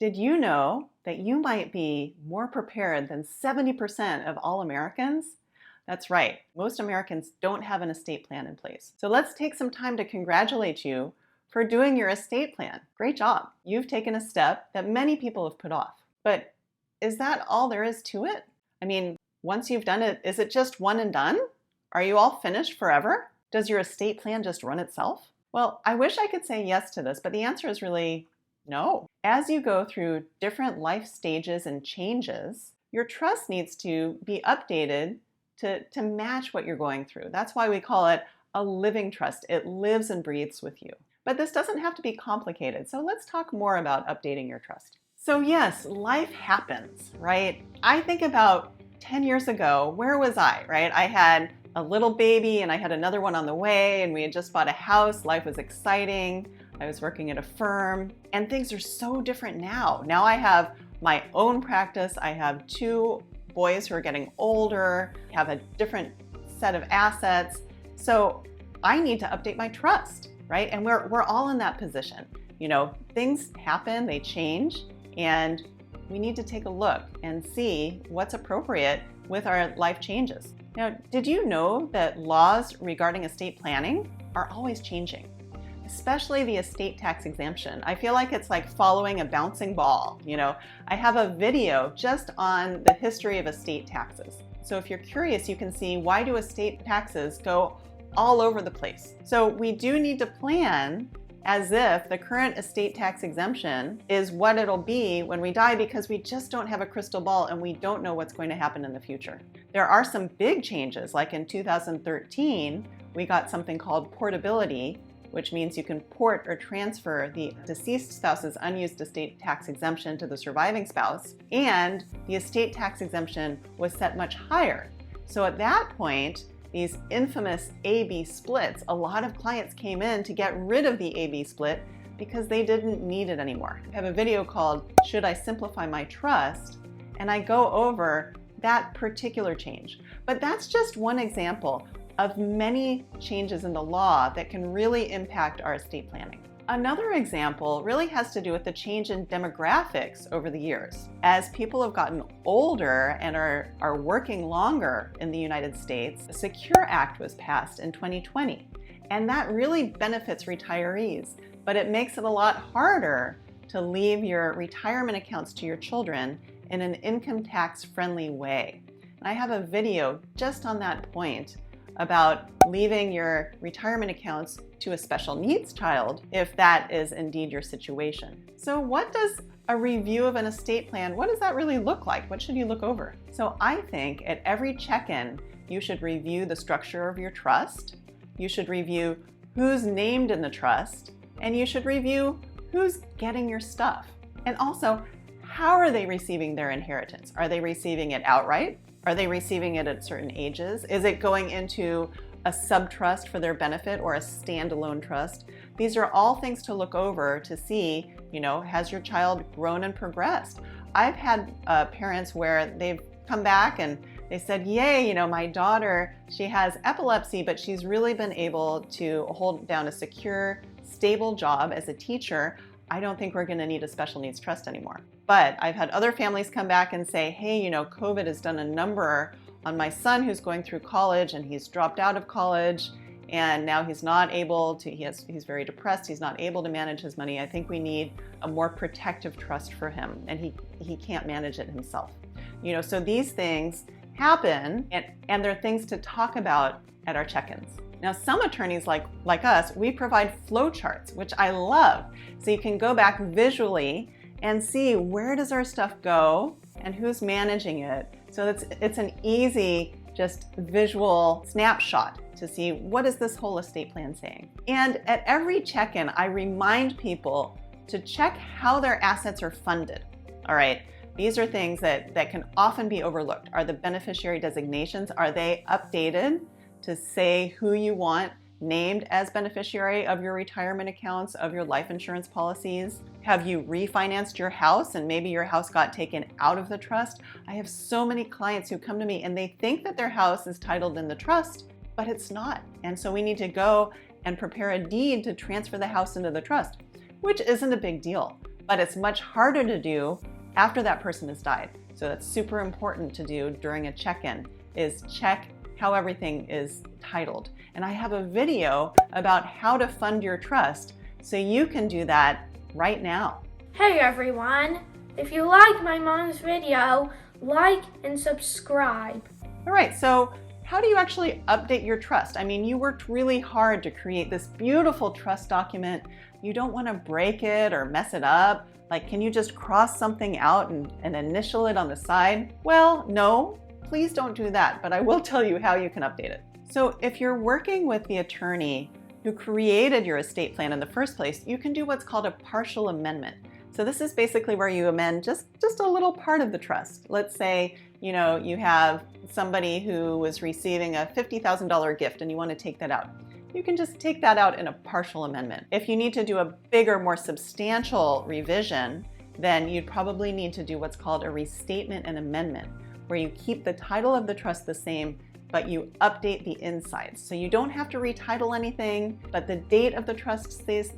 Did you know that you might be more prepared than 70% of all Americans? That's right, most Americans don't have an estate plan in place. So let's take some time to congratulate you for doing your estate plan. Great job. You've taken a step that many people have put off. But is that all there is to it? I mean, once you've done it, is it just one and done? Are you all finished forever? Does your estate plan just run itself? Well, I wish I could say yes to this, but the answer is really no. As you go through different life stages and changes, your trust needs to be updated to match what you're going through. That's why we call it a living trust. It lives and breathes with you. But this doesn't have to be complicated. So let's talk more about updating your trust. So yes, life happens, right? I think about 10 years ago, where was I, right? I had a little baby and I had another one on the way, and we had just bought a house. Life was exciting. I was working at a firm, and things are so different now. Now I have my own practice. I have 2 boys who are getting older, have a different set of assets. So I need to update my trust, right? And we're all in that position. You know, things happen, they change, and we need to take a look and see what's appropriate with our life changes. Now, did you know that laws regarding estate planning are always changing? Especially the estate tax exemption. I feel like it's like following a bouncing ball. You know, I have a video just on the history of estate taxes. So if you're curious, you can see why do estate taxes go all over the place. So we do need to plan as if the current estate tax exemption is what it'll be when we die, because we just don't have a crystal ball and we don't know what's going to happen in the future. There are some big changes, like in 2013, we got something called portability, which means you can port or transfer the deceased spouse's unused estate tax exemption to the surviving spouse, and the estate tax exemption was set much higher. So at that point, these infamous A-B splits, a lot of clients came in to get rid of the A-B split because they didn't need it anymore. I have a video called Should I Simplify My Trust? And I go over that particular change. But that's just one example of many changes in the law that can really impact our estate planning. Another example really has to do with the change in demographics over the years. As people have gotten older and are working longer in the United States, the Secure Act was passed in 2020, and that really benefits retirees, but it makes it a lot harder to leave your retirement accounts to your children in an income tax friendly way. And I have a video just on that point about leaving your retirement accounts to a special needs child if that is indeed your situation. So what does a review of an estate plan, what does that really look like? What should you look over? So I think at every check-in, you should review the structure of your trust, you should review who's named in the trust, and you should review who's getting your stuff. And also, how are they receiving their inheritance? Are they receiving it outright? Are they receiving it at certain ages? Is it going into a sub-trust for their benefit or a standalone trust? These are all things to look over to see, you know, has your child grown and progressed? I've had parents where they've come back and they said, yay, you know, my daughter, she has epilepsy, but she's really been able to hold down a secure, stable job as a teacher. I don't think we're going to need a special needs trust anymore. But I've had other families come back and say, hey, you know, COVID has done a number on my son who's going through college, and he's dropped out of college, and now he's not able to, he's very depressed, he's not able to manage his money. I think we need a more protective trust for him, and he can't manage it himself. You know, so these things happen, and they're things to talk about at our check-ins. Now, some attorneys like us, we provide flowcharts, which I love. So you can go back visually and see where does our stuff go and who's managing it. So it's an easy, just visual snapshot to see what is this whole estate plan saying. And at every check-in, I remind people to check how their assets are funded. All right, these are things that can often be overlooked. Are the beneficiary designations, are they updated to say who you want named as beneficiary of your retirement accounts, of your life insurance policies? Have you refinanced your house and maybe your house got taken out of the trust? I have so many clients who come to me and they think that their house is titled in the trust, but it's not. And so we need to go and prepare a deed to transfer the house into the trust, which isn't a big deal. but it's much harder to do after that person has died. So that's super important to do during a check-in, is check how everything is titled. And I have a video about how to fund your trust, so you can do that right now. Hey everyone, if you like my mom's video, like and subscribe. All right, so how do you actually update your trust? I mean, you worked really hard to create this beautiful trust document. You don't want to break it or mess it up. Like, can you just cross something out and initial it on the side? Well, no, please don't do that, but I will tell you how you can update it. So if you're working with the attorney who created your estate plan in the first place, you can do what's called a partial amendment. So this is basically where you amend just a little part of the trust. Let's say, you have somebody who was receiving a $50,000 gift and you want to take that out. You can just take that out in a partial amendment. If you need to do a bigger, more substantial revision, then you'd probably need to do what's called a restatement and amendment, where you keep the title of the trust the same, but you update the insides. So you don't have to retitle anything, but the date of the trust stays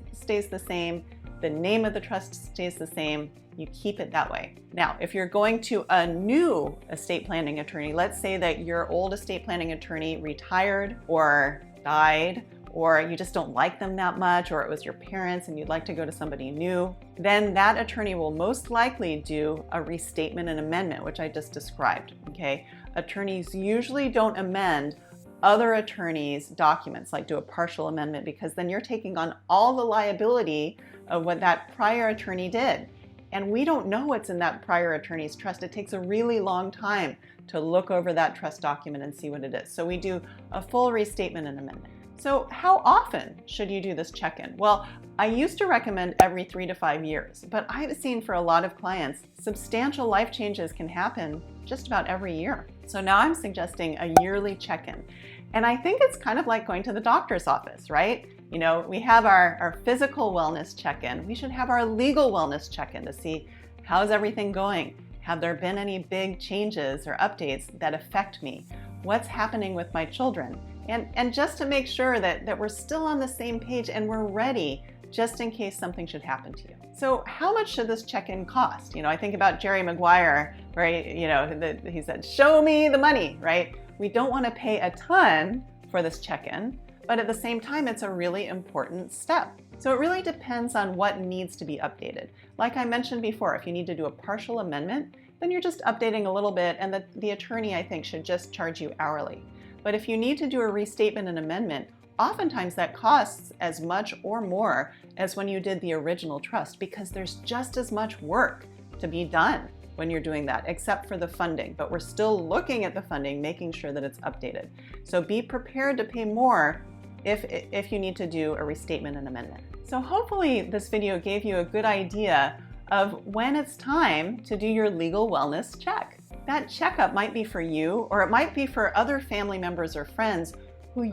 the same. The name of the trust stays the same. You keep it that way. Now, if you're going to a new estate planning attorney, let's say that your old estate planning attorney retired or died, or you just don't like them that much, or it was your parents and you'd like to go to somebody new, then that attorney will most likely do a restatement and amendment, which I just described, okay? Attorneys usually don't amend other attorneys' documents, like do a partial amendment, because then you're taking on all the liability of what that prior attorney did. And we don't know what's in that prior attorney's trust. It takes a really long time to look over that trust document and see what it is. So we do a full restatement and amendment. So how often should you do this check-in? Well, I used to recommend every 3 to 5 years, but I've seen for a lot of clients, substantial life changes can happen just about every year. So now I'm suggesting a yearly check-in. And I think it's kind of like going to the doctor's office, right? We have our physical wellness check-in. We should have our legal wellness check-in to see how's everything going. Have there been any big changes or updates that affect me? What's happening with my children? And just to make sure that we're still on the same page and we're ready just in case something should happen to you. So how much should this check-in cost? I think about Jerry Maguire, right? He said, show me the money, right? We don't want to pay a ton for this check-in, but at the same time, it's a really important step. So it really depends on what needs to be updated. Like I mentioned before, if you need to do a partial amendment, then you're just updating a little bit, and the attorney, I think, should just charge you hourly. But if you need to do a restatement and amendment, oftentimes that costs as much or more as when you did the original trust, because there's just as much work to be done when you're doing that, except for the funding. But we're still looking at the funding, making sure that it's updated. So be prepared to pay more if you need to do a restatement and amendment. So hopefully this video gave you a good idea of when it's time to do your legal wellness check. That checkup might be for you, or it might be for other family members or friends who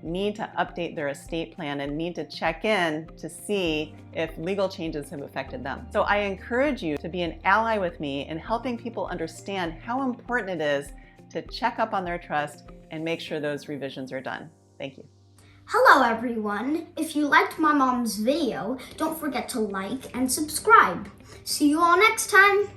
need to update their estate plan and need to check in to see if legal changes have affected them. So I encourage you to be an ally with me in helping people understand how important it is to check up on their trust and make sure those revisions are done. Thank you. Hello everyone. If you liked my mom's video, don't forget to like and subscribe. See you all next time.